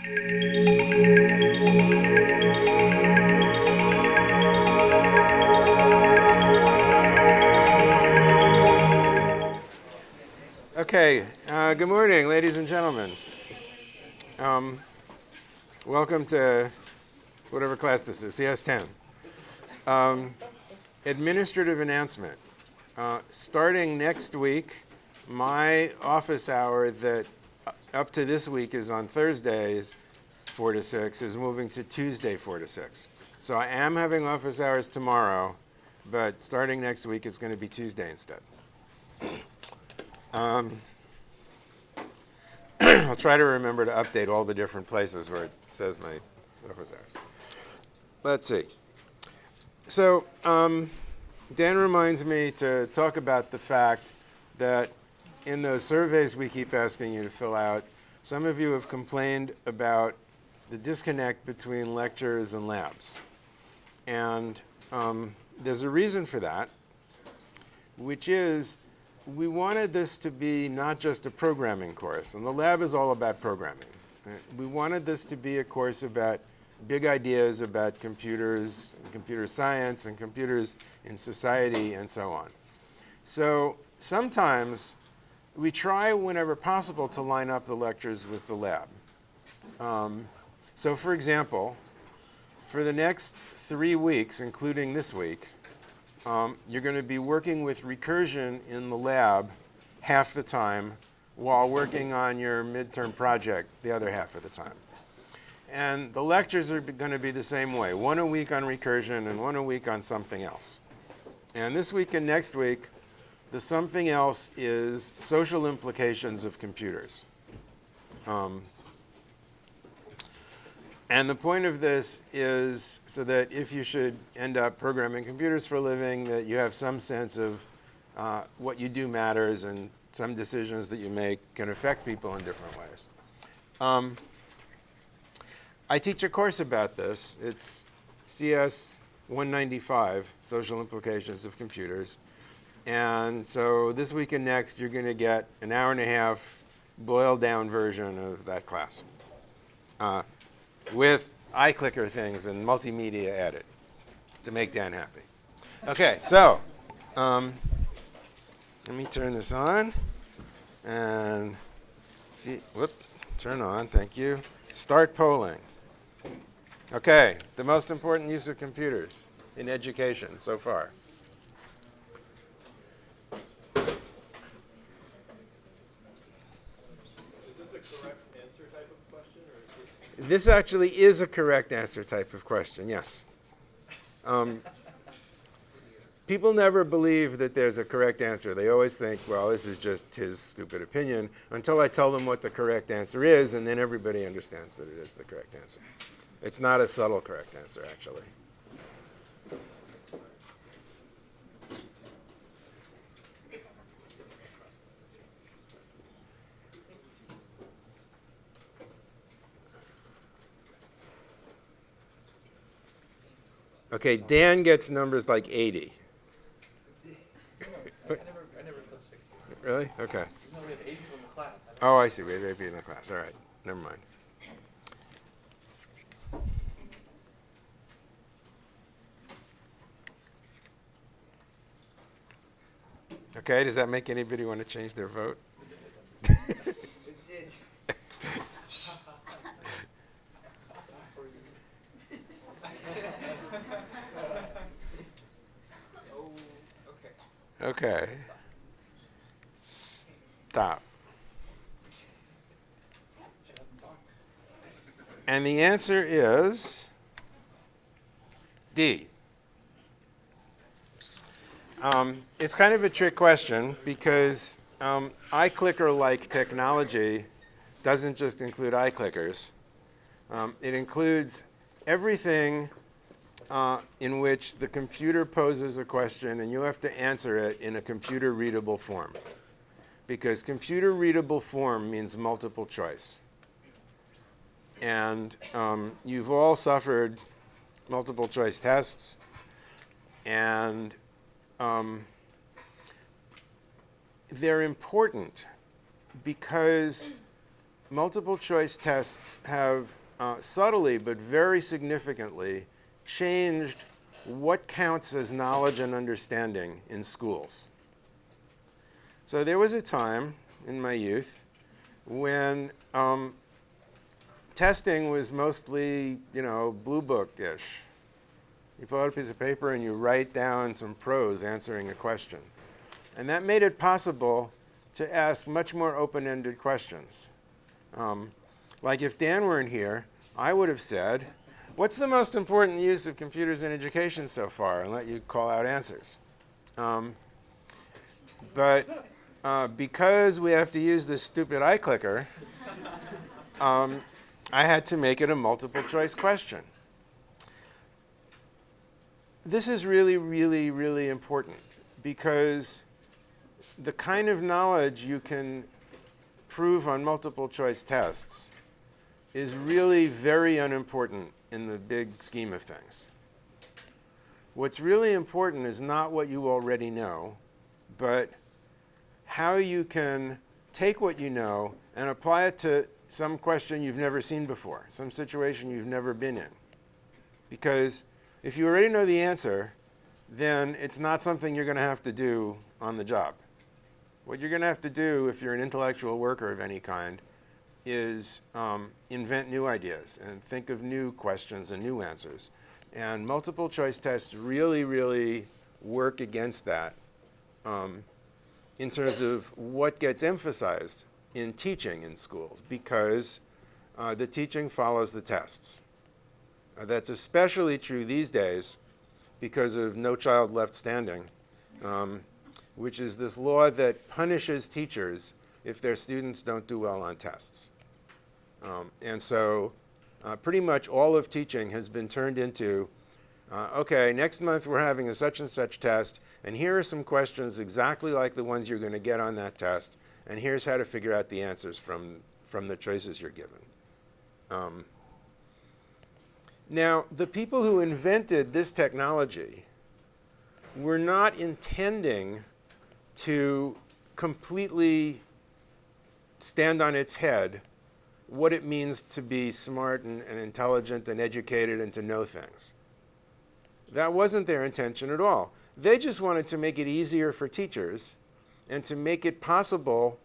Okay, good morning, ladies and gentlemen. Welcome to whatever class this is, CS10. Administrative announcement. Starting next week, my office hour that up to this week is on Thursdays, 4 to 6, is moving to Tuesday, 4 to 6. So I am having office hours tomorrow, but starting next week, it's going to be Tuesday instead. I'll try to remember to update all the different places where it says my office hours. Let's see. So Dan reminds me to talk about the fact that in those surveys we keep asking you to fill out, some of you have complained about the disconnect between lectures and labs. And there's a reason for that, which is we wanted this to be not just a programming course, and the lab is all about programming. We wanted this to be a course about big ideas about computers, and computer science, and computers in society, and so on. So sometimes we try, whenever possible, to line up the lectures with the lab. So for example, for the next 3 weeks, including this week, you're going to be working with recursion in the lab half the time while working on your midterm project the other half of the time. And the lectures are going to be the same way, 1 a week on recursion and 1 a week on something else. And this week and next week, the something else is social implications of computers. And the point of this is so that if you should end up programming computers for a living, that you have some sense of what you do matters and some decisions that you make can affect people in different ways. I teach a course about this. It's CS195, Social Implications of Computers. And so this week and next, you're going to get an hour-and-a-half boiled-down version of that class. With iClicker things and multimedia added to make Dan happy. Okay, so let me turn this on and see, turn on, thank you. Start polling. Okay, the most important use of computers in education so far. This actually is a correct answer type of question, yes. People never believe that there's a correct answer. They always think, well, this is just his stupid opinion, until I tell them what the correct answer is, and then everybody understands that it is the correct answer. It's not a subtle correct answer, actually. Okay, Dan gets numbers like 80. I never clipped 60. Really? Okay. No, we have 80 people in the class. Oh, I see. We have 80 in the class. All right. Never mind. Okay, does that make anybody want to change their vote? Okay. Stop. And the answer is D. It's kind of a trick question because iClicker-like technology doesn't just include iClickers. It includes everything in which the computer poses a question and you have to answer it in a computer-readable form. Because computer-readable form means multiple choice. And you've all suffered multiple choice tests. And they're important because multiple choice tests have subtly but very significantly changed what counts as knowledge and understanding in schools. So there was a time in my youth when testing was mostly, blue book-ish. You pull out a piece of paper and you write down some prose answering a question. And that made it possible to ask much more open-ended questions. Like if Dan weren't here, I would have said, what's the most important use of computers in education so far? And let you call out answers. But because we have to use this stupid iClicker, I had to make it a multiple choice question. This is really, really, really important because the kind of knowledge you can prove on multiple choice tests is really very unimportant in the big scheme of things. What's really important is not what you already know, but how you can take what you know and apply it to some question you've never seen before, some situation you've never been in. Because if you already know the answer, then it's not something you're going to have to do on the job. What you're going to have to do if you're an intellectual worker of any kind is invent new ideas and think of new questions and new answers. And multiple choice tests really, really work against that in terms of what gets emphasized in teaching in schools, because the teaching follows the tests. That's especially true these days because of No Child Left Standing, which is this law that punishes teachers if their students don't do well on tests. And so pretty much all of teaching has been turned into, okay, next month we're having a such and such test, and here are some questions exactly like the ones you're going to get on that test, and here's how to figure out the answers from the choices you're given. Now, the people who invented this technology were not intending to completely stand on its head what it means to be smart and intelligent and educated and to know things. That wasn't their intention at all. They just wanted to make it easier for teachers and to make it possible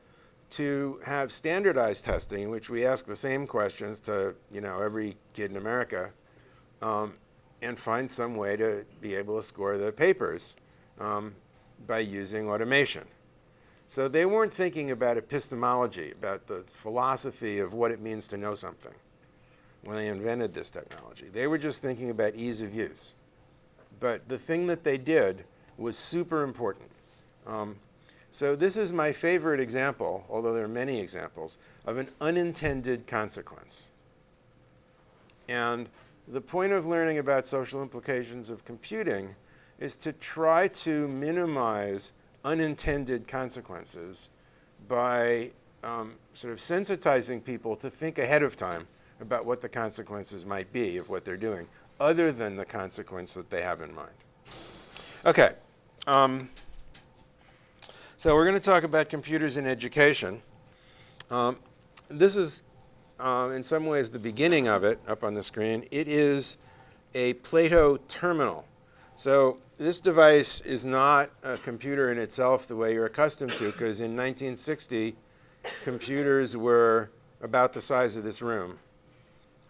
to have standardized testing in which we ask the same questions to every kid in America and find some way to be able to score the papers by using automation. So they weren't thinking about epistemology, about the philosophy of what it means to know something when they invented this technology. They were just thinking about ease of use. But the thing that they did was super important. So this is my favorite example, although there are many examples, of an unintended consequence. And the point of learning about social implications of computing is to try to minimize unintended consequences by sort of sensitizing people to think ahead of time about what the consequences might be of what they're doing, other than the consequence that they have in mind. Okay. So we're going to talk about computers in education. This is, in some ways, the beginning of it up on the screen. It is a Plato Terminal. So this device is not a computer in itself the way you're accustomed to, because in 1960, computers were about the size of this room.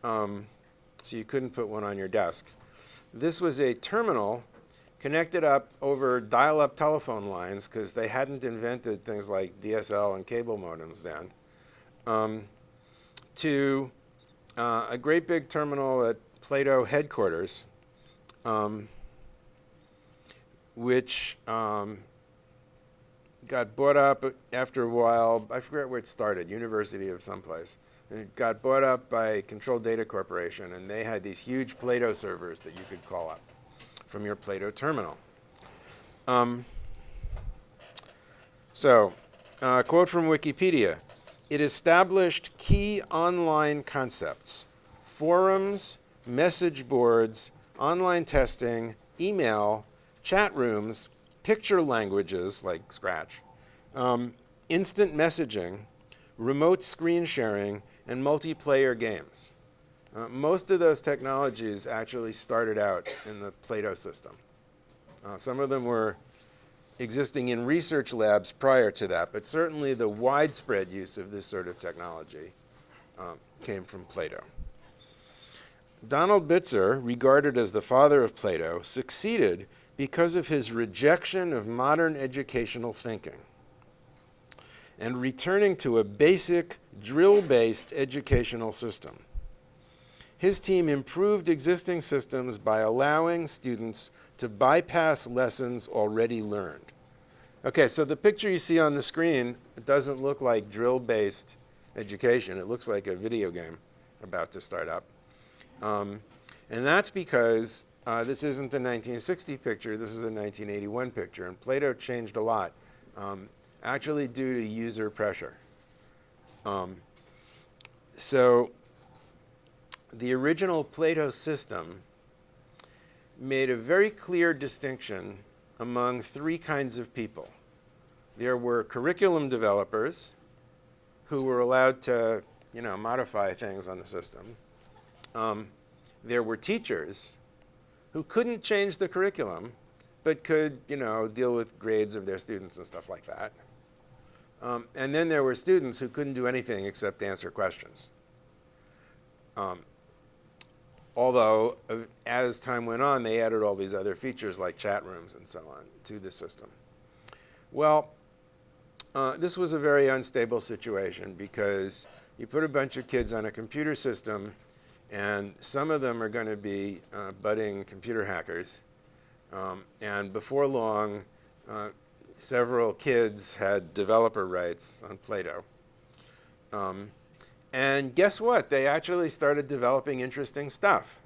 So you couldn't put one on your desk. This was a terminal connected up over dial-up telephone lines, because they hadn't invented things like DSL and cable modems then, to a great big terminal at Plato headquarters, which got bought up after a while. I forget where it started, University of someplace. And it got bought up by Control Data Corporation, and they had these huge Plato servers that you could call up from your Plato terminal. Quote from Wikipedia: "It established key online concepts, forums, message boards, online testing, email, chat rooms, picture languages like Scratch, instant messaging, remote screen sharing, and multiplayer games. Most of those technologies actually started out in the Plato system. Some of them were existing in research labs prior to that, but certainly the widespread use of this sort of technology came from Plato. Donald Bitzer, regarded as the father of Plato, succeeded because of his rejection of modern educational thinking and returning to a basic, drill-based educational system. His team improved existing systems by allowing students to bypass lessons already learned. Okay, so the picture you see on the screen, it doesn't look like drill-based education. It looks like a video game about to start up. And that's because this isn't the 1960 picture, this is a 1981 picture, and Plato changed a lot, actually due to user pressure. So the original Plato system made a very clear distinction among three kinds of people. There were curriculum developers who were allowed to, modify things on the system. There were teachers who couldn't change the curriculum, but could, deal with grades of their students and stuff like that. And then there were students who couldn't do anything except answer questions. Although, as time went on, they added all these other features like chat rooms and so on to the system. Well, this was a very unstable situation because you put a bunch of kids on a computer system, and some of them are going to be budding computer hackers. And before long, several kids had developer rights on Plato. And guess what? They actually started developing interesting stuff.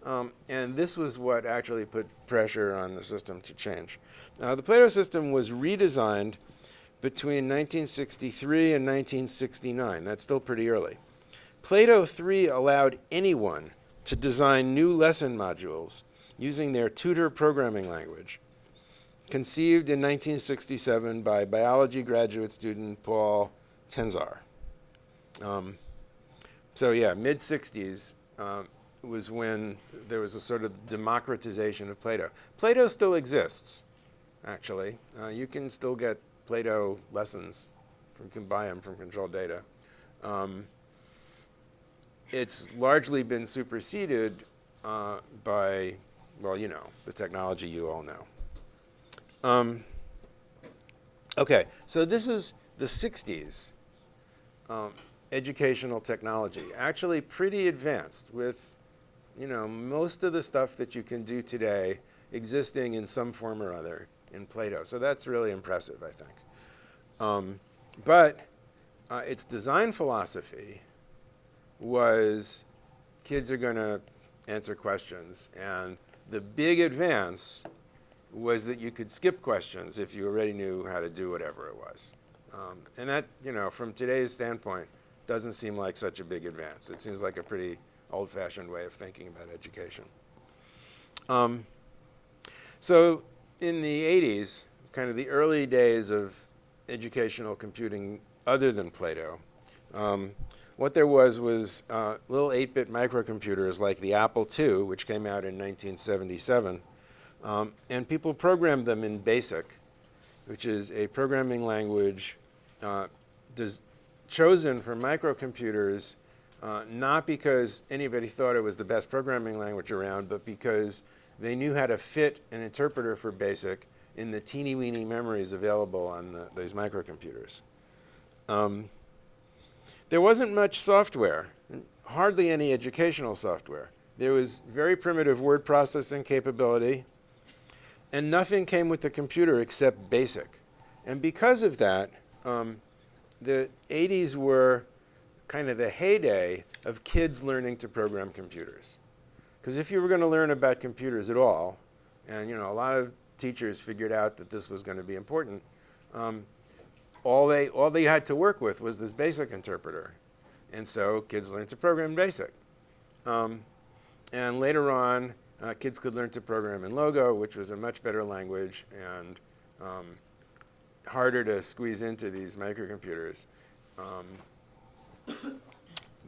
And this was what actually put pressure on the system to change. The Plato system was redesigned between 1963 and 1969. That's still pretty early. Plato 3 allowed anyone to design new lesson modules using their tutor programming language, conceived in 1967 by biology graduate student Paul Tenzar. So yeah, mid-60s was when there was a sort of democratization of Plato. Plato still exists, actually. You can still get Plato lessons. You can buy them from Control Data. It's largely been superseded by, the technology you all know. Okay, so this is the 60s. Educational technology, actually pretty advanced with, most of the stuff that you can do today existing in some form or other in Plato. So that's really impressive, I think. But its design philosophy was kids are going to answer questions. And the big advance was that you could skip questions if you already knew how to do whatever it was. And that, from today's standpoint, doesn't seem like such a big advance. It seems like a pretty old-fashioned way of thinking about education. So in the 80s, kind of the early days of educational computing other than Plato, what there was little 8-bit microcomputers like the Apple II, which came out in 1977, and people programmed them in BASIC, which is a programming language chosen for microcomputers, not because anybody thought it was the best programming language around, but because they knew how to fit an interpreter for BASIC in the teeny-weeny memories available on these microcomputers. There wasn't much software, hardly any educational software. There was very primitive word processing capability, and nothing came with the computer except BASIC. And because of that, the 80s were kind of the heyday of kids learning to program computers. Because if you were going to learn about computers at all, and a lot of teachers figured out that this was going to be important, all they had to work with was this BASIC interpreter. And so kids learned to program BASIC. And later on, kids could learn to program in Logo, which was a much better language and harder to squeeze into these microcomputers.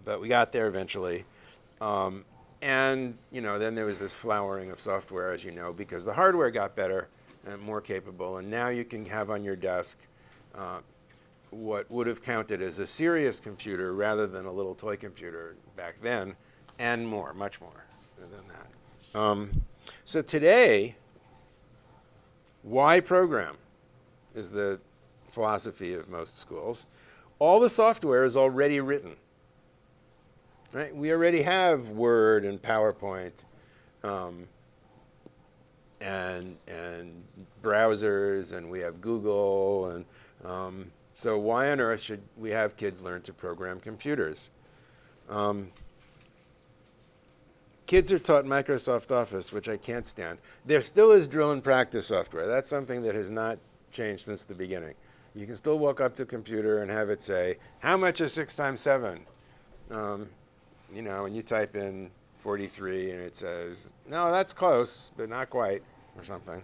but we got there eventually. And then there was this flowering of software, as you know, because the hardware got better and more capable. And now you can have on your desk what would have counted as a serious computer rather than a little toy computer back then, and more, much more than that. So today, why program is the philosophy of most schools. All the software is already written. Right? We already have Word and PowerPoint and browsers, and we have Google, and so why on earth should we have kids learn to program computers? Kids are taught Microsoft Office, which I can't stand. There still is drill and practice software. That's something that has not changed since the beginning. You can still walk up to a computer and have it say, how much is 6 times 7? And you type in 43 and it says, no, that's close, but not quite, or something.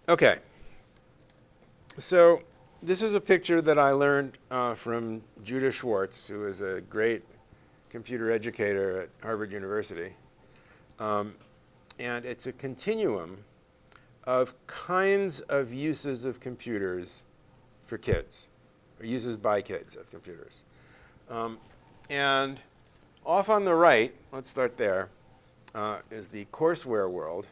Okay. So this is a picture that I learned from Judah Schwartz, who is a great computer educator at Harvard University. And it's a continuum of kinds of uses of computers for kids, or uses by kids of computers. And off on the right, let's start there, is the Courseware world,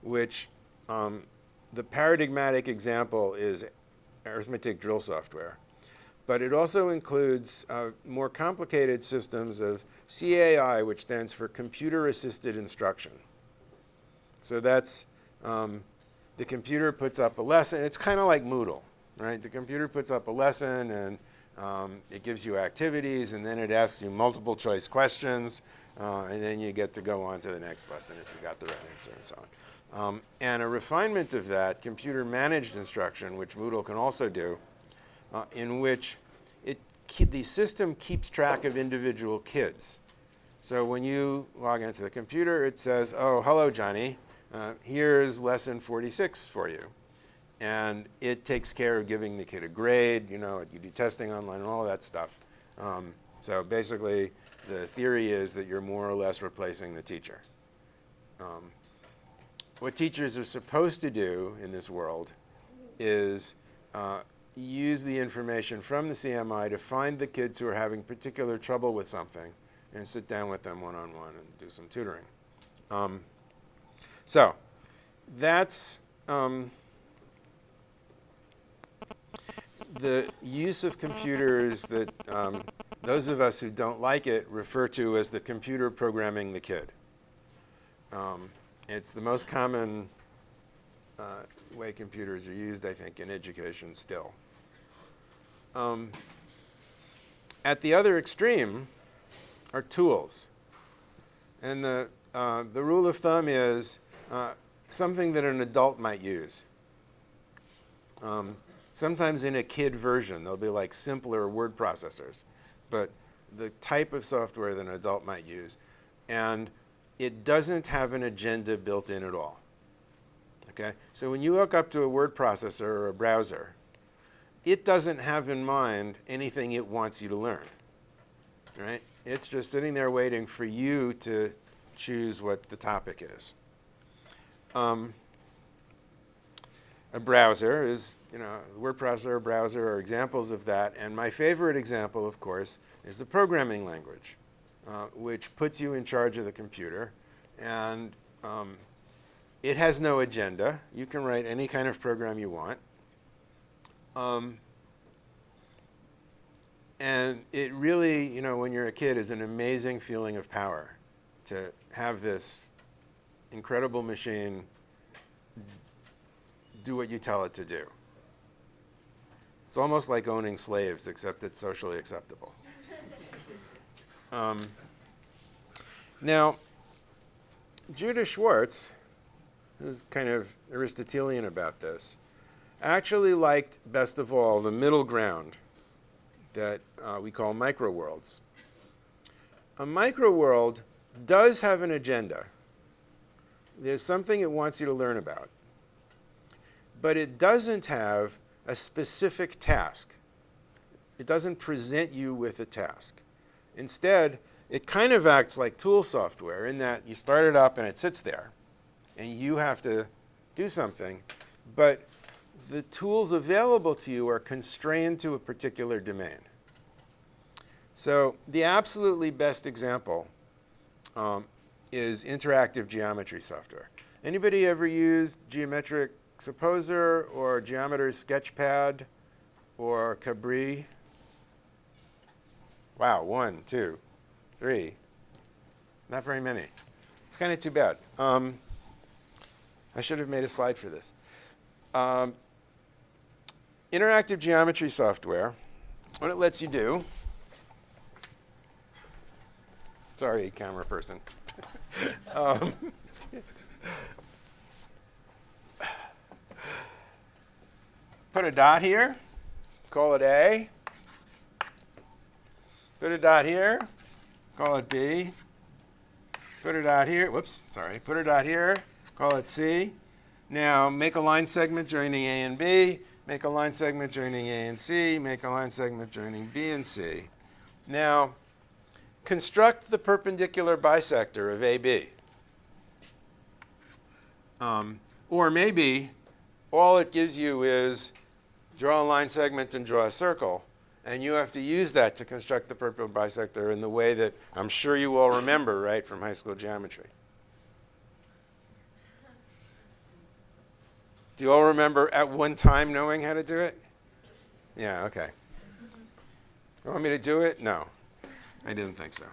which the paradigmatic example is arithmetic drill software. But it also includes more complicated systems of CAI, which stands for Computer-Assisted Instruction. So that's the computer puts up a lesson. It's kind of like Moodle, right? The computer puts up a lesson, and it gives you activities, and then it asks you multiple choice questions, and then you get to go on to the next lesson if you got the right answer, and so on. And a refinement of that, computer-managed instruction, which Moodle can also do, in which the system keeps track of individual kids. So when you log into the computer, it says, oh, hello, Johnny. Here's lesson 46 for you. And it takes care of giving the kid a grade. You do testing online and all of that stuff. So basically, the theory is that you're more or less replacing the teacher. What teachers are supposed to do in this world is use the information from the CMI to find the kids who are having particular trouble with something and sit down with them one-on-one and do some tutoring. So that's the use of computers that those of us who don't like it refer to as the computer programming the kid. It's the most common way computers are used, I think, in education still. At the other extreme are tools. And the rule of thumb is something that an adult might use. Sometimes in a kid version, they'll be like simpler word processors, but the type of software that an adult might use. And it doesn't have an agenda built in at all. Okay? So when you hook up to a word processor or a browser, it doesn't have in mind anything it wants you to learn. Right? It's just sitting there waiting for you to choose what the topic is. A browser is, a word processor, a browser are examples of that. And my favorite example, of course, is the programming language, which puts you in charge of the computer. And it has no agenda. You can write any kind of program you want. And it really, when you're a kid, is an amazing feeling of power to have this incredible machine do what you tell it to do. It's almost like owning slaves, except it's socially acceptable. Now, Judah Schwartz, who's kind of Aristotelian about this, actually liked, best of all, the middle ground that we call microworlds. A microworld does have an agenda. There's something it wants you to learn about. But it doesn't have a specific task. it doesn't present you with a task. Instead, it kind of acts like tool software in that you start it up and it sits there, and you have to do something, but the tools available to you are constrained to a particular domain. So the absolutely best example is interactive geometry software. Anybody ever used Geometric Supposer or Geometer's Sketchpad or Cabri? Wow, 1, 2, 3. Not very many. It's kind of too bad. I should have made a slide for this. Interactive geometry software, what it lets you do, sorry, camera person. Put a dot here, call it A. Put a dot here, call it B. Put a dot here, whoops, sorry. Put a dot here, call it C. Now make a line segment joining A and B. Make a line segment joining A and C. Make a line segment joining B and C. Now construct the perpendicular bisector of AB. Or maybe all it gives you is draw a line segment and draw a circle, and you have to use that to construct the perpendicular bisector in the way that I'm sure you all remember, right, from high school geometry. Do you all remember at one time knowing how to do it? Yeah, okay. You want me to do it? No, I didn't think so.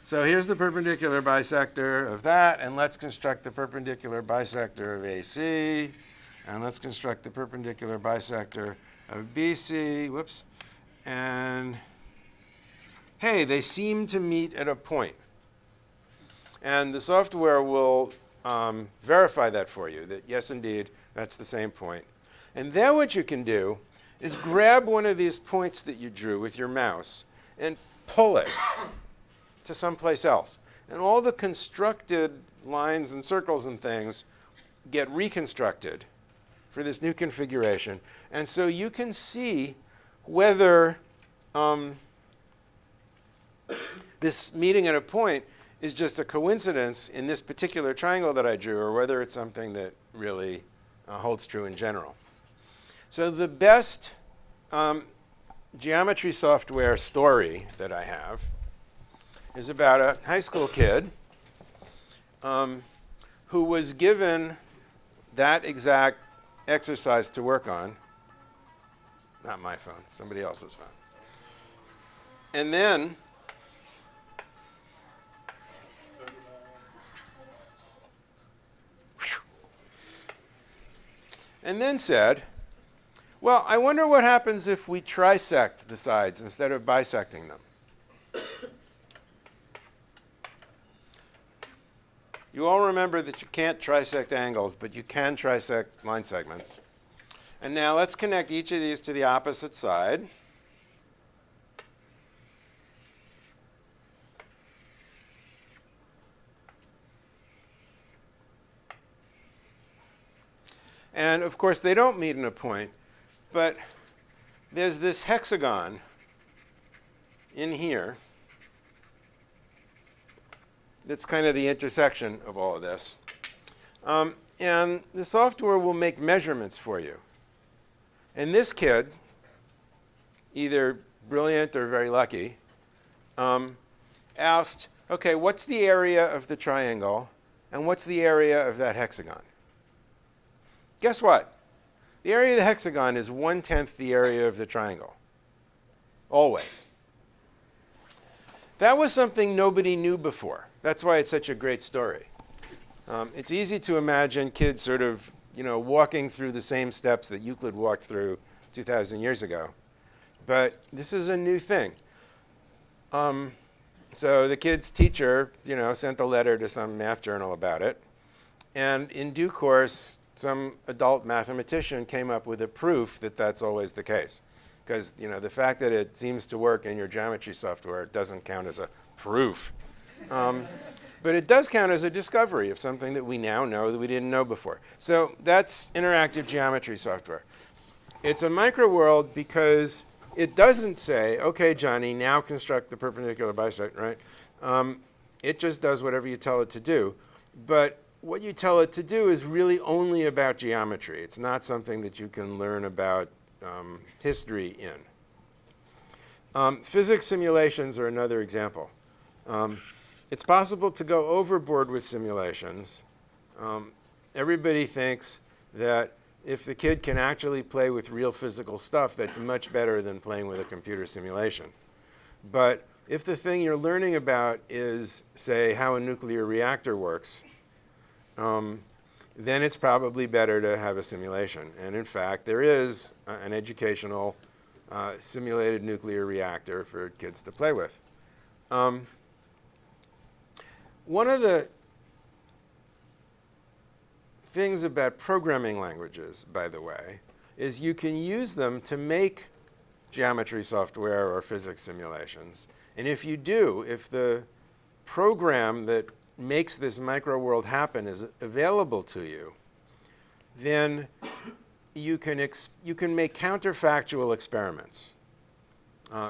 So here's the perpendicular bisector of that, and let's construct the perpendicular bisector of AC, and let's construct the perpendicular bisector of BC, whoops, and hey, they seem to meet at a point. And the software will verify that for you, that yes, indeed, that's the same point. And then what you can do is grab one of these points that you drew with your mouse and pull it to someplace else. And all the constructed lines and circles and things get reconstructed for this new configuration. And so you can see whether this meeting at a point is just a coincidence in this particular triangle that I drew, or whether it's something that really holds true in general. So the best geometry software story that I have is about a high school kid who was given that exact exercise to work on. Not my phone, somebody else's phone. And then said, well, I wonder what happens if we trisect the sides instead of bisecting them. You all remember that you can't trisect angles, but you can trisect line segments. And now let's connect each of these to the opposite side. And of course, they don't meet in a point, but there's this hexagon in here that's kind of the intersection of all of this. And the software will make measurements for you. And this kid, either brilliant or very lucky, asked, okay, what's the area of the triangle, and what's the area of that hexagon? Guess what? The area of the hexagon is 1/10 the area of the triangle. Always. That was something nobody knew before. That's why it's such a great story. It's easy to imagine kids sort of, walking through the same steps that Euclid walked through 2,000 years ago. But this is a new thing. So the kid's teacher, sent a letter to some math journal about it. And in due course, some adult mathematician came up with a proof that that's always the case. Because the fact that it seems to work in your geometry software doesn't count as a proof. But it does count as a discovery of something that we now know that we didn't know before. So that's interactive geometry software. It's a microworld because it doesn't say, okay, Johnny, now construct the perpendicular bisect, right? It just does whatever you tell it to do. But what you tell it to do is really only about geometry. It's not something that you can learn about history in. Physics simulations are another example. It's possible to go overboard with simulations. Everybody thinks that if the kid can actually play with real physical stuff, that's much better than playing with a computer simulation. But if the thing you're learning about is, say, how a nuclear reactor works, then it's probably better to have a simulation. And in fact, there is an educational simulated nuclear reactor for kids to play with. One of the things about programming languages, by the way, is you can use them to make geometry software or physics simulations. And if you do, if the program that makes this microworld happen is available to you, then you can make counterfactual experiments.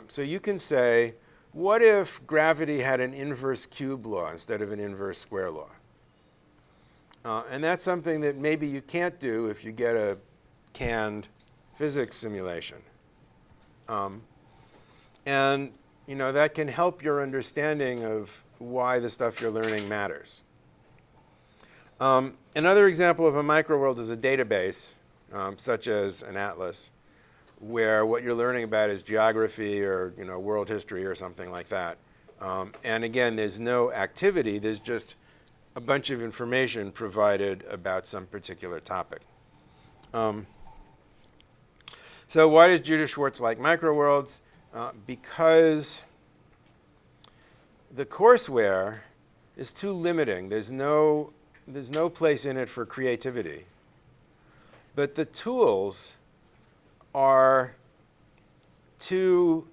So you can say, what if gravity had an inverse cube law instead of an inverse square law? And that's something that maybe you can't do if you get a canned physics simulation. And that can help your understanding of why the stuff you're learning matters. Another example of a microworld is a database, such as an atlas, where what you're learning about is geography or world history or something like that. And again, there's no activity. There's just a bunch of information provided about some particular topic. So why does Judith Schwartz like microworlds? Because the courseware is too limiting. There's no place in it for creativity. But the tools are too,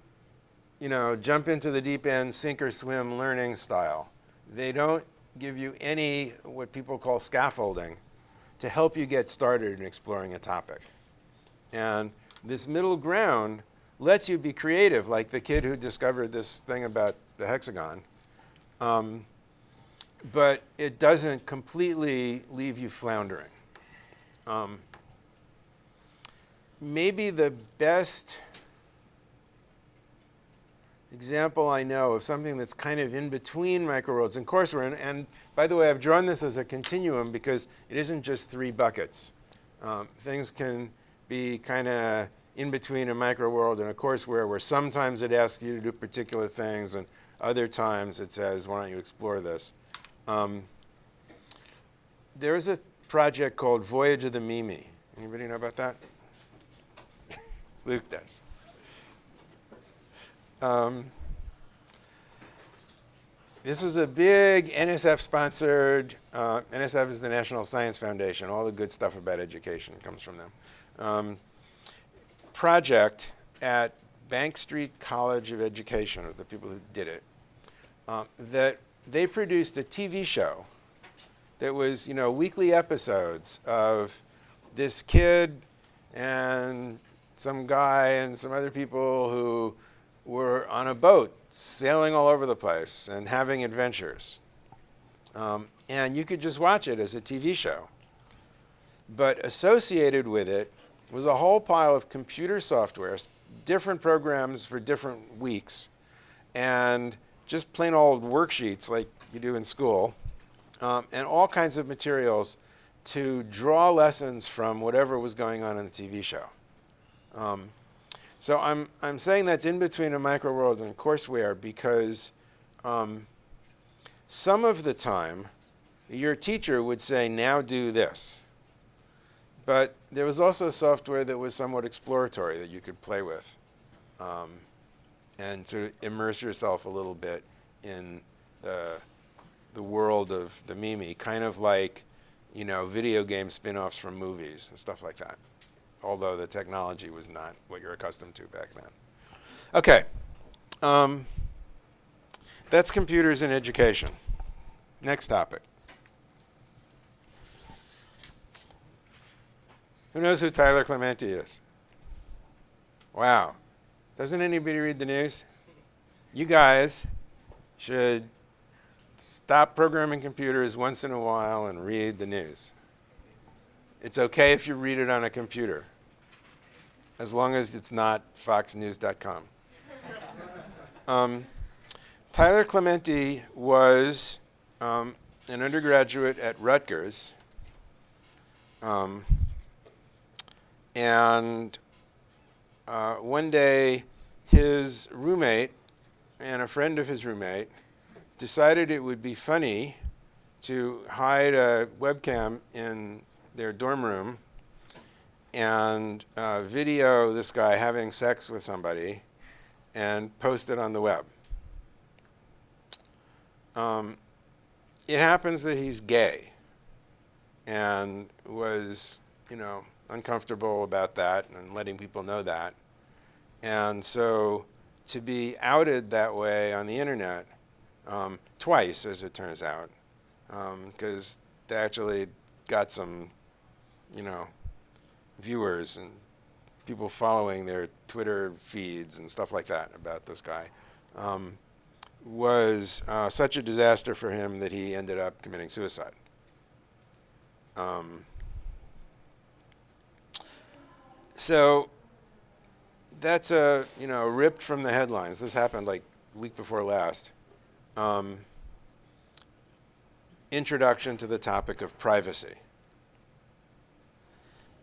jump into the deep end, sink or swim learning style. They don't give you any what people call scaffolding to help you get started in exploring a topic. And this middle ground lets you be creative, like the kid who discovered this thing about the hexagon. But it doesn't completely leave you floundering. Maybe the best example I know of something that's kind of in between microworlds and courseware, and by the way, I've drawn this as a continuum because it isn't just 3 buckets. Things can be kind of in between a microworld and a courseware, where sometimes it asks you to do particular things, and other times it says, why don't you explore this? There's a project called Voyage of the Mimi. Anybody know about that? Luke does. This was a big NSF-sponsored, NSF is the National Science Foundation. All the good stuff about education comes from them. Project at Bank Street College of Education was the people who did it. That they produced a TV show that was, weekly episodes of this kid and some guy and some other people who were on a boat sailing all over the place and having adventures. And you could just watch it as a TV show. But associated with it was a whole pile of computer software, different programs for different weeks, and just plain old worksheets like you do in school, and all kinds of materials to draw lessons from whatever was going on in the TV show. So I'm saying that's in between a microworld and courseware because some of the time your teacher would say, now do this. But there was also software that was somewhat exploratory that you could play with and to immerse yourself a little bit in the world of the Mimi, kind of like video game spin-offs from movies and stuff like that, although the technology was not what you're accustomed to back then. Okay. That's computers in education. Next topic. Who knows who Tyler Clementi is? Wow. Doesn't anybody read the news? You guys should stop programming computers once in a while and read the news. It's okay if you read it on a computer, as long as it's not foxnews.com. Tyler Clementi was an undergraduate at Rutgers, and one day his roommate and a friend of his roommate decided it would be funny to hide a webcam in their dorm room and video this guy having sex with somebody and post it on the web. It happens that he's gay and was, uncomfortable about that and letting people know that. And so to be outed that way on the internet, twice, as it turns out, because they actually got some, viewers and people following their Twitter feeds and stuff like that about this guy, was such a disaster for him that he ended up committing suicide. So that's ripped from the headlines. This happened like week before last. Introduction to the topic of privacy.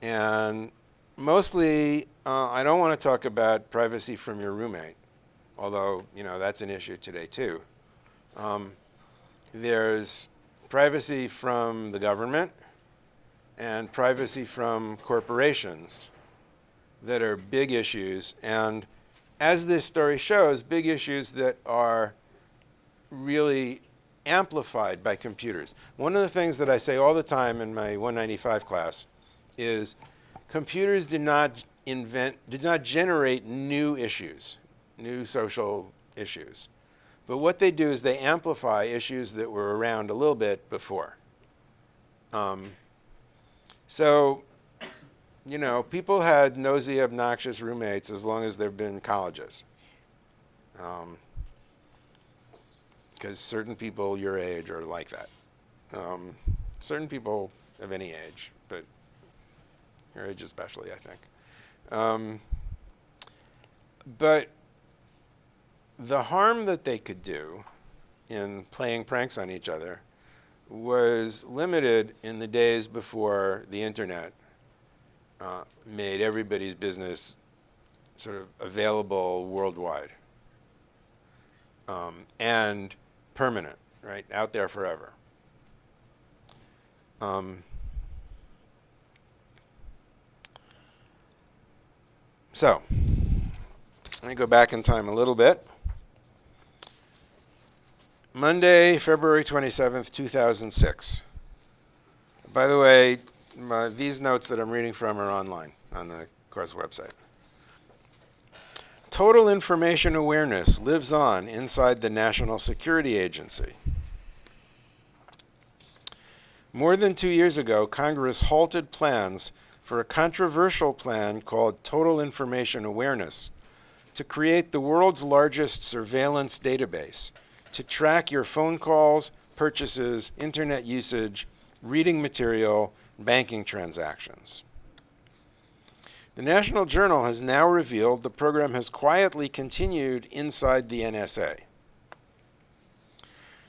And mostly, I don't want to talk about privacy from your roommate, although, that's an issue today too. There's privacy from the government and privacy from corporations that are big issues. And as this story shows, big issues that are really amplified by computers. One of the things that I say all the time in my 195 class is computers did not generate new issues, new social issues. But what they do is they amplify issues that were around a little bit before. So, people had nosy, obnoxious roommates as long as they've been in colleges. Because certain people your age are like that. Certain people of any age, but your age especially, I think. But the harm that they could do in playing pranks on each other was limited in the days before the internet made everybody's business sort of available worldwide and permanent, right, out there forever. So, let me go back in time a little bit. Monday, February 27th, 2006. By the way, these notes that I'm reading from are online on the course website. Total information awareness lives on inside the National Security Agency. More than 2 years ago, Congress halted plans for a controversial plan called Total Information Awareness to create the world's largest surveillance database to track your phone calls, purchases, internet usage, reading material, banking transactions. The National Journal has now revealed the program has quietly continued inside the NSA.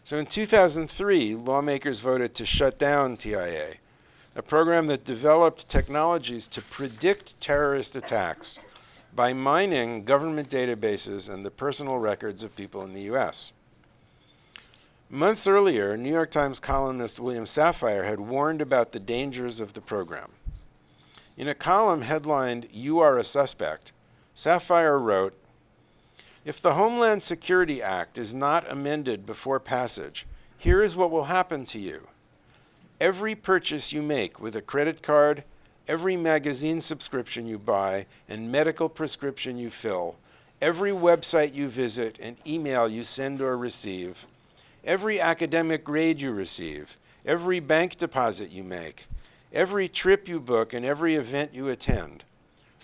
So in 2003, lawmakers voted to shut down TIA, a program that developed technologies to predict terrorist attacks by mining government databases and the personal records of people in the U.S. Months earlier, New York Times columnist William Safire had warned about the dangers of the program. In a column headlined, "You Are a Suspect," Safire wrote, "If the Homeland Security Act is not amended before passage, here is what will happen to you. Every purchase you make with a credit card, every magazine subscription you buy, and medical prescription you fill, every website you visit and email you send or receive, every academic grade you receive, every bank deposit you make, every trip you book, and every event you attend,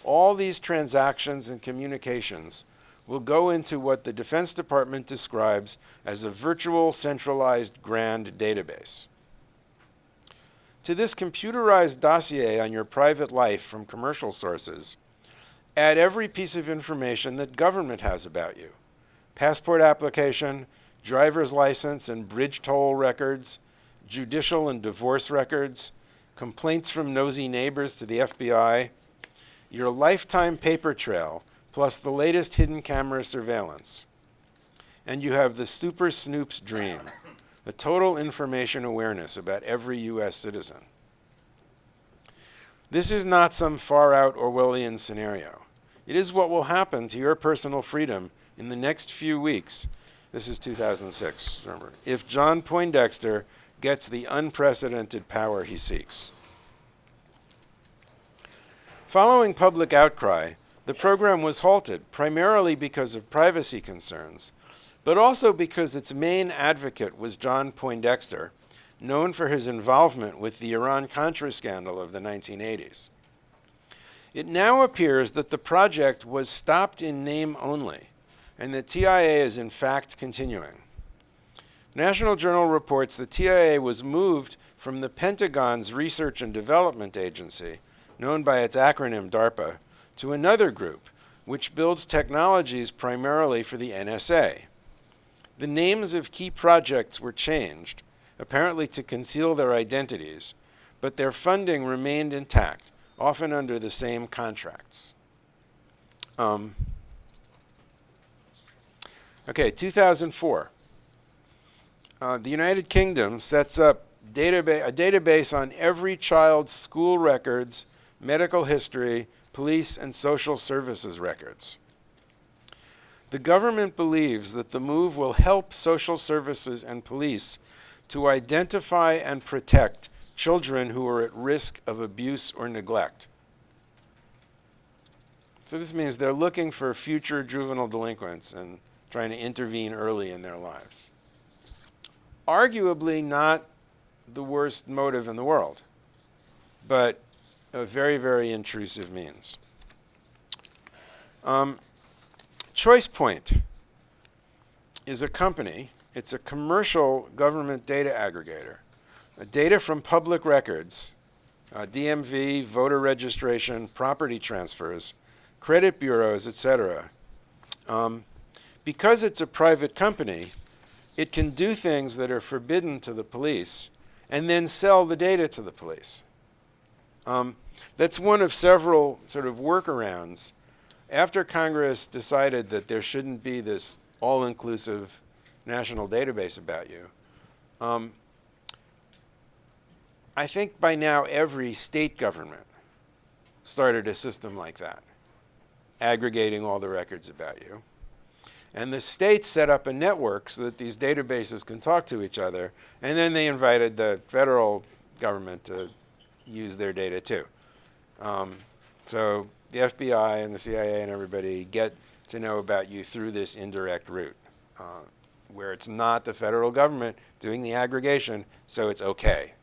all these transactions and communications will go into what the Defense Department describes as a virtual centralized grand database. To this computerized dossier on your private life from commercial sources, add every piece of information that government has about you: passport application, driver's license and bridge toll records, judicial and divorce records, complaints from nosy neighbors to the FBI, your lifetime paper trail, plus the latest hidden camera surveillance. And you have the super snoop's dream, the total information awareness about every U.S. citizen. This is not some far-out Orwellian scenario. It is what will happen to your personal freedom in the next few weeks. This is 2006, remember, if John Poindexter gets the unprecedented power he seeks. Following public outcry, the program was halted primarily because of privacy concerns, but also because its main advocate was John Poindexter, known for his involvement with the Iran-Contra scandal of the 1980s. It now appears that the project was stopped in name only, and that TIA is in fact continuing. National Journal reports that TIA was moved from the Pentagon's Research and Development Agency, known by its acronym DARPA, to another group, which builds technologies primarily for the NSA. The names of key projects were changed, apparently to conceal their identities, but their funding remained intact, often under the same contracts. Okay, 2004. The United Kingdom sets up a database on every child's school records, medical history, police, and social services records. The government believes that the move will help social services and police to identify and protect children who are at risk of abuse or neglect. So this means they're looking for future juvenile delinquents and trying to intervene early in their lives. Arguably not the worst motive in the world, but a very, very intrusive means. ChoicePoint is a company. It's a commercial government data aggregator. Data from public records, DMV, voter registration, property transfers, credit bureaus, etc. Because it's a private company, it can do things that are forbidden to the police and then sell the data to the police. That's one of several sort of workarounds. After Congress decided that there shouldn't be this all-inclusive national database about you, I think by now every state government started a system like that, aggregating all the records about you. And the states set up a network so that these databases can talk to each other, and then they invited the federal government to use their data too. So the FBI and the CIA and everybody get to know about you through this indirect route, where it's not the federal government doing the aggregation, so it's okay.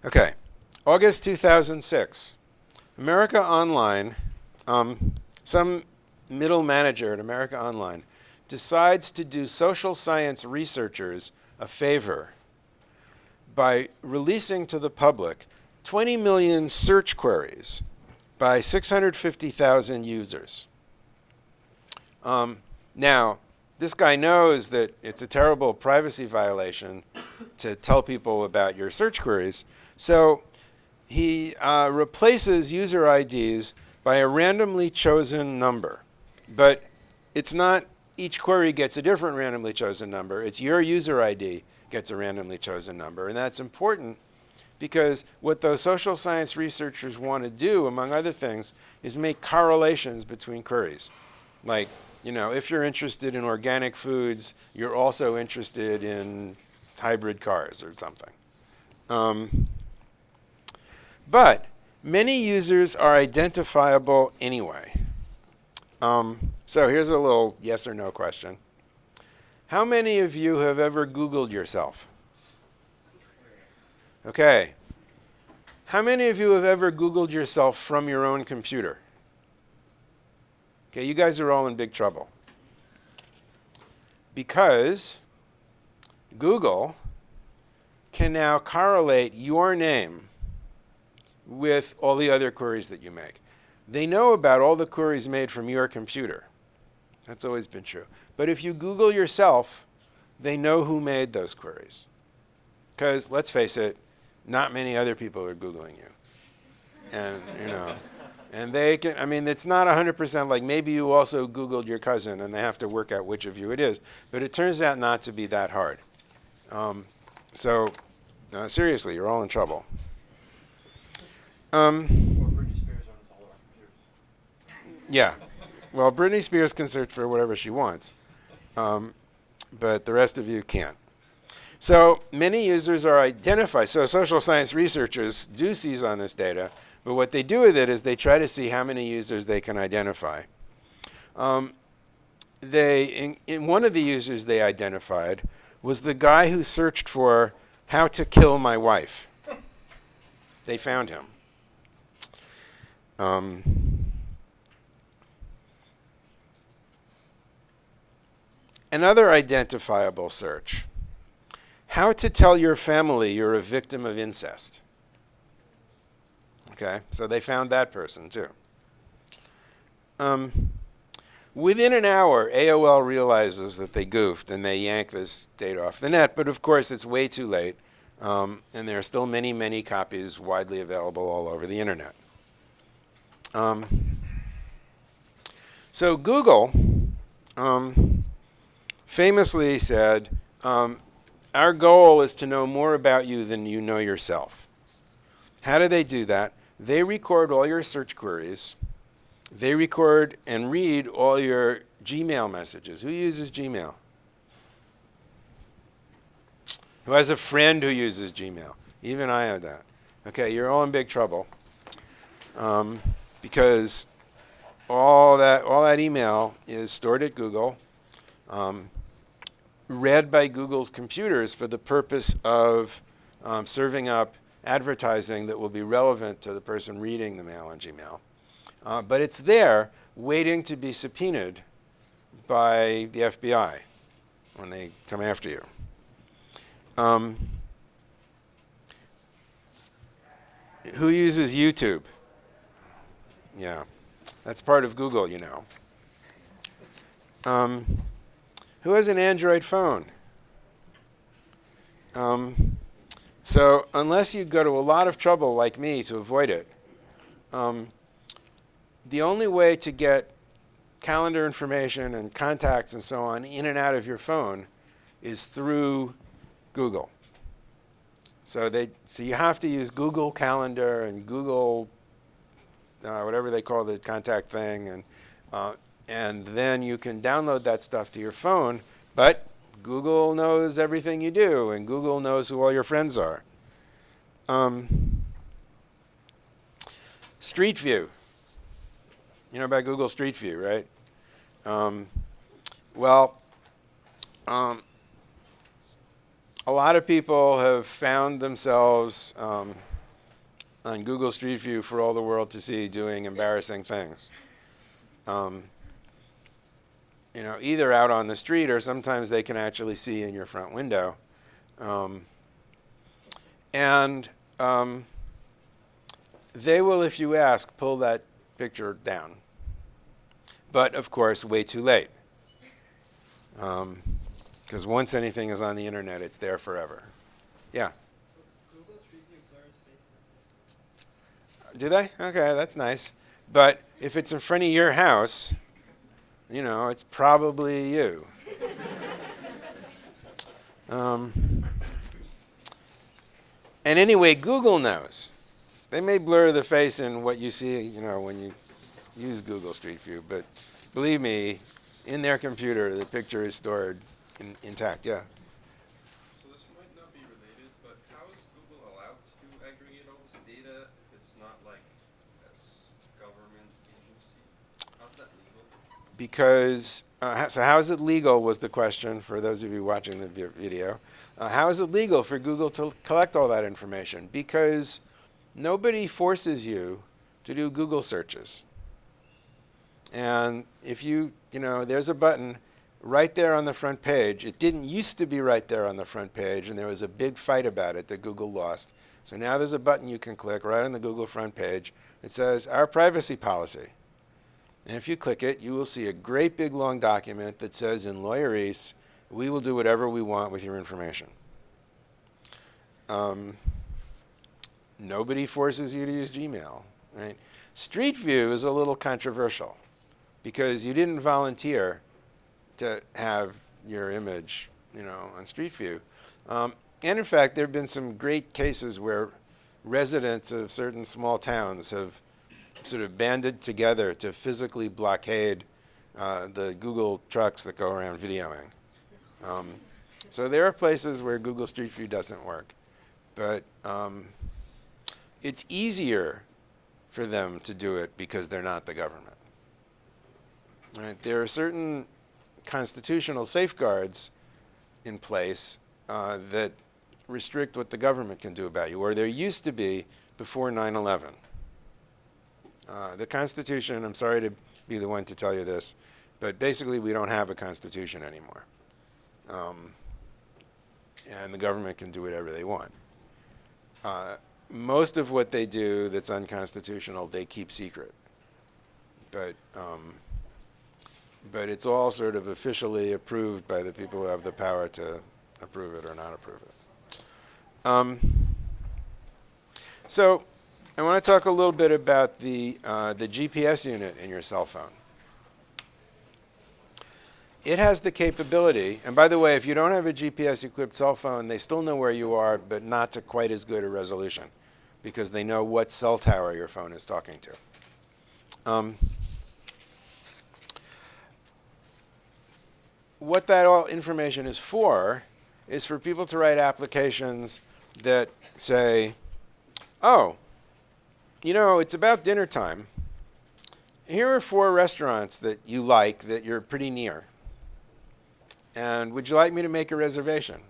Okay, August 2006. America Online, some middle manager at America Online decides to do social science researchers a favor by releasing to the public 20 million search queries by 650,000 users. Now, this guy knows that it's a terrible privacy violation to tell people about your search queries, so he replaces user IDs by a randomly chosen number. But it's not each query gets a different randomly chosen number. It's your user ID gets a randomly chosen number. And that's important because what those social science researchers want to do, among other things, is make correlations between queries. Like, you know, if you're interested in organic foods, you're also interested in hybrid cars or something. But many users are identifiable anyway. So here's a little yes or no question. How many of you have ever Googled yourself? Okay. How many of you have ever Googled yourself from your own computer? Okay, you guys are all in big trouble. Because Google can now correlate your name with all the other queries that you make. They know about all the queries made from your computer. That's always been true. But if you Google yourself, they know who made those queries. Because, let's face it, not many other people are Googling you. And, and they can, I mean, it's not 100% like maybe you also Googled your cousin and they have to work out which of you it is. But it turns out not to be that hard. Seriously, you're all in trouble. Britney Spears owns all our computers. Yeah. Well, Britney Spears can search for whatever she wants. But the rest of you can't. So many users are identified. So social science researchers do seize on this data. But what they do with it is they try to see how many users they can identify. In one of the users they identified was the guy who searched for how to kill my wife. They found him. Another identifiable search. How to tell your family you're a victim of incest. Okay, so they found that person too. Within an hour, AOL realizes that they goofed and they yank this data off the net, but of course it's way too late, and there are still many, many copies widely available all over the internet. So Google famously said, our goal is to know more about you than you know yourself. How do they do that? They record all your search queries. They record and read all your Gmail messages. Who uses Gmail? Who has a friend who uses Gmail? Even I have that. Okay, you're all in big trouble. Because all that email is stored at Google, read by Google's computers for the purpose of serving up advertising that will be relevant to the person reading the mail on Gmail. But it's there waiting to be subpoenaed by the FBI when they come after you. Who uses YouTube? Yeah, that's part of Google, you know. Who has an Android phone? So unless you go to a lot of trouble like me to avoid it, the only way to get calendar information and contacts and so on in and out of your phone is through Google. So you have to use Google Calendar and Google whatever they call the contact thing, and then you can download that stuff to your phone. But Google knows everything you do, and Google knows who all your friends are. Street View. You know about Google Street View, right? A lot of people have found themselves on Google Street View for all the world to see doing embarrassing things. Either out on the street or sometimes they can actually see in your front window. They will, if you ask, pull that picture down. But, of course, way too late. Because once anything is on the internet, it's there forever. Yeah? Google Street View blurs faces. Do they? Okay, that's nice. But if it's in front of your house, it's probably you. And anyway, Google knows. They may blur the face in what you see, when you use Google Street View, but believe me, in their computer, the picture is stored intact. Yeah. So this might not be related, but how is Google allowed to aggregate all this data if it's not like a government agency? How's that legal? Because, so how is it legal was the question for those of you watching the video. How is it legal for Google to collect all that information? Because nobody forces you to do Google searches. And if there's a button right there on the front page. It didn't used to be right there on the front page, and there was a big fight about it that Google lost. So now there's a button you can click right on the Google front page. It says, our privacy policy. And if you click it, you will see a great big long document that says in lawyerese, we will do whatever we want with your information. Nobody forces you to use Gmail, right? Street View is a little controversial because you didn't volunteer to have your image, on Street View. And in fact, there have been some great cases where residents of certain small towns have sort of banded together to physically blockade the Google trucks that go around videoing. So there are places where Google Street View doesn't work. But it's easier for them to do it because they're not the government. Right? There are certain constitutional safeguards in place that restrict what the government can do about you, or there used to be before 9/11. The Constitution, I'm sorry to be the one to tell you this, but basically we don't have a Constitution anymore. And the government can do whatever they want. Most of what they do that's unconstitutional, they keep secret. But it's all sort of officially approved by the people who have the power to approve it or not approve it. So I want to talk a little bit about the GPS unit in your cell phone. It has the capability, and by the way, if you don't have a GPS-equipped cell phone, they still know where you are, but not to quite as good a resolution, because they know what cell tower your phone is talking to. What that all information is for people to write applications that say, oh, it's about dinner time. Here are 4 restaurants that you like that you're pretty near. And would you like me to make a reservation?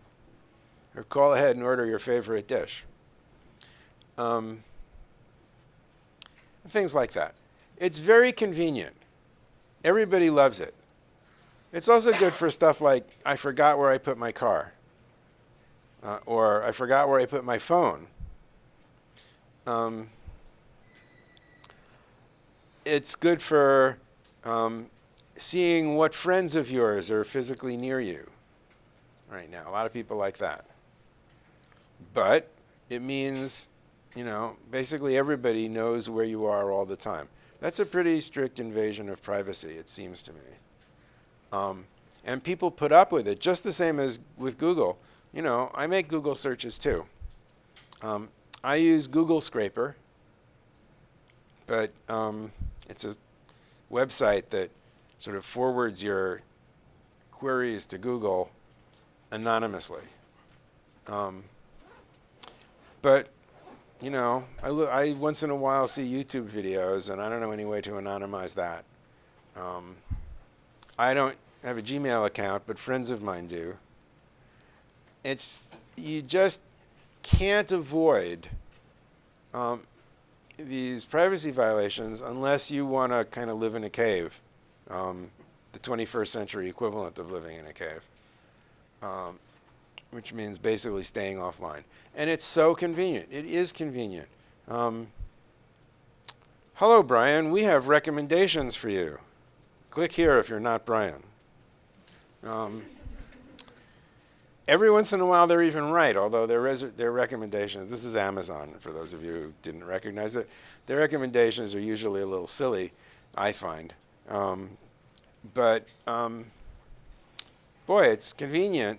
Or call ahead and order your favorite dish. Things like that. It's very convenient. Everybody loves it. It's also good for stuff like, I forgot where I put my car. Or I forgot where I put my phone. It's good for seeing what friends of yours are physically near you right now. A lot of people like that. But it means, basically everybody knows where you are all the time. That's a pretty strict invasion of privacy, it seems to me. And people put up with it, just the same as with Google. I make Google searches too. I use Google Scraper, but it's a website that sort of forwards your queries to Google anonymously. But I once in a while see YouTube videos, and I don't know any way to anonymize that. I don't have a Gmail account, but friends of mine do. You just can't avoid these privacy violations unless you want to kind of live in a cave, the 21st century equivalent of living in a cave, which means basically staying offline. And it's so convenient. It is convenient. Hello, Brian. We have recommendations for you. Click here if you're not Brian. Every once in a while, they're even right, although their recommendations, this is Amazon, for those of you who didn't recognize it, their recommendations are usually a little silly, I find. But boy, it's convenient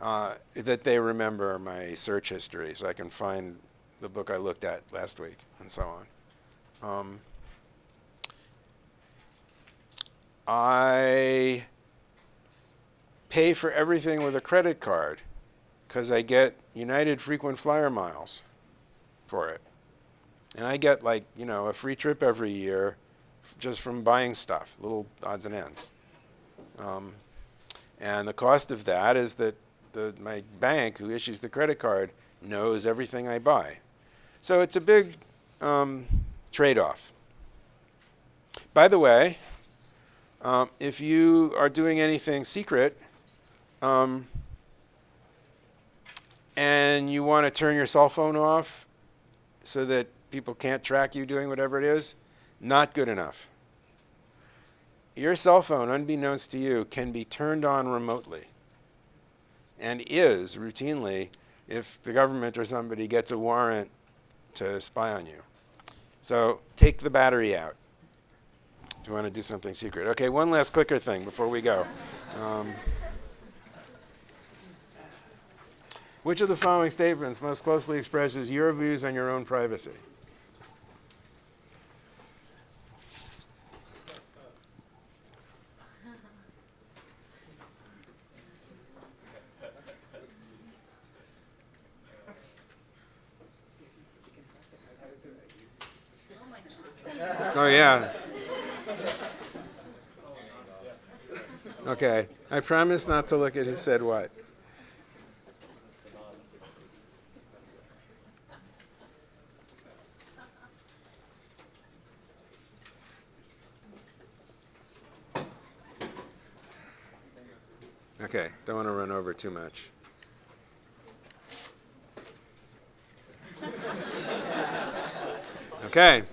that they remember my search history, so I can find the book I looked at last week, and so on. I pay for everything with a credit card because I get United frequent flyer miles for it. And I get a free trip every year just from buying stuff, little odds and ends. And the cost of that is that my bank, who issues the credit card, knows everything I buy. So it's a big trade-off. By the way, if you are doing anything secret and you want to turn your cell phone off so that people can't track you doing whatever it is, not good enough. Your cell phone, unbeknownst to you, can be turned on remotely and is routinely if the government or somebody gets a warrant to spy on you. So take the battery out if you want to do something secret. Okay, one last clicker thing before we go. Which of the following statements most closely expresses your views on your own privacy? Oh, yeah. Okay. I promise not to look at who said what. Okay. Don't want to run over too much. Okay.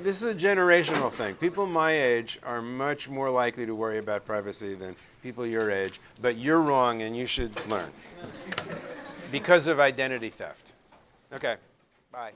This is a generational thing. People my age are much more likely to worry about privacy than people your age, but you're wrong and you should learn because of identity theft. Okay, bye.